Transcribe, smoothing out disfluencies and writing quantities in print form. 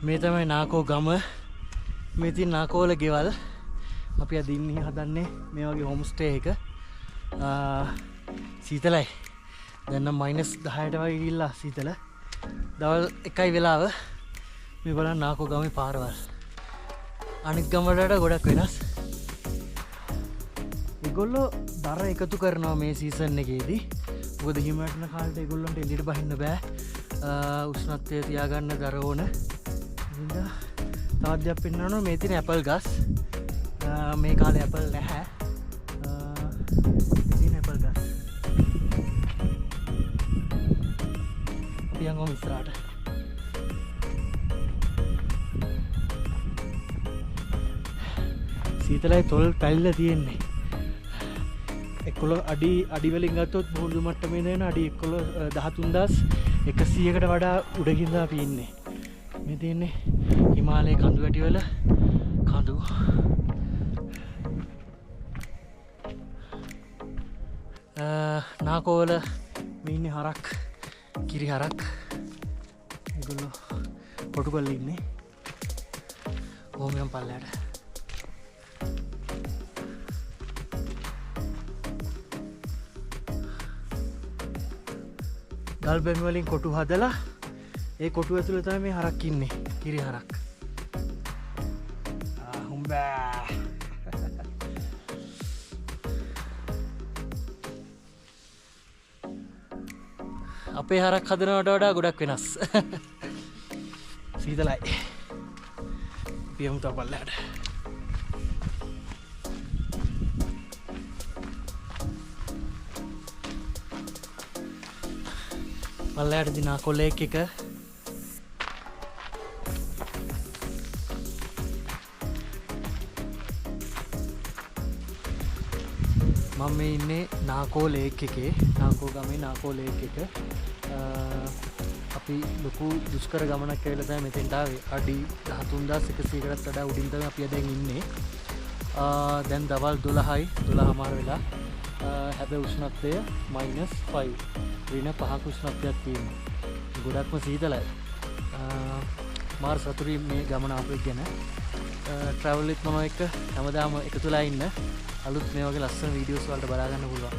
මේ තමයි නාකෝ ගම. මේ තියෙන නාකෝ වල ගෙවල්. අපි අද ඉන්නේ හදන්නේ මේ වගේ හෝම් ස්ටේ එක. සීතලයි. දැන් නම් -10ට වගේ ගිහිල්ලා සීතල. දවල් 1යි වෙලාව. මේ බලන්න නාකෝ ගමේ පාරවල්. අනිත් ගම් වලට ගොඩක් වෙනස්. ඒගොල්ලෝ දර එකතු කරනවා මේ සීසන් එකේදී. මොකද හිම වැටෙන කාලේට ඒගොල්ලන්ට එළියට බහින්න බෑ. උෂ්ණත්වය තියාගන්න දර ඕන. ඉතින් තවත් දෙයක් පෙන්වනවා මේ තියෙන ඇපල් ගස්. මේ කාලේ ඇපල් නැහැ. තියෙන ඇපල් ගස්. අපි යමු ඉස්සරහට. සීතලයි තොල් පැල්ල තියෙන්නේ. 11 අඩි වලින් ගත්තොත් මුහුදු මට්ටමේ දෙන අඩි 13100කට වඩා උඩකින්ද අපි ඉන්නේ. මේ තියෙන්නේ හිමාලයේ කඳු වැටි වල කඳු. නාකෝ වල මේ ඉන්නේ හරක්, කිරි හරක්. ඒගොල්ලෝ කොටු කරලා ඉන්නේ. කොහොම යම් පල්ලයට. ගල් බැමි වලින් කොටු හදලා ඒ කොටු ඇතුලේ තමයි මේ හරක් ඉන්නේ, කිරි හරක්. හුම්බා. අපේ හරක් හදනවට වඩා ගොඩක් වෙනස්. සීතලයි. පියමු තව පල්ලයට. පල්ලයට දිනා කොලේක් එක. මම මේ ඉන්නේ නාකෝ ලේක් එකේ. නාකෝ ගමේ නාකෝ ලේක් එක. අපි ලොකු දුෂ්කර ගමනක් කියලා තමයි මෙතෙන්ට ආවේ. අඩි 13100කටත් වඩා උඩින් තමයි අපි දැන් ඉන්නේ. දැන් දවල් 12යි 12:00 වෙලා. හැබැයි උෂ්ණත්වය -5. ඍණ 5ක උෂ්ණත්වයක් තියෙනවා. ගොඩක්ම සීතලයි. මාර සතුටුයි මේ ගමන ආපු එක ගැන. ට්‍රැවල් විත් මම එක්ක හැමදාම එකතුලා ඉන්න. අලුත් මේ වගේ ලස්සන වීඩියෝස් වලට බලා ගන්න පුළුවන්.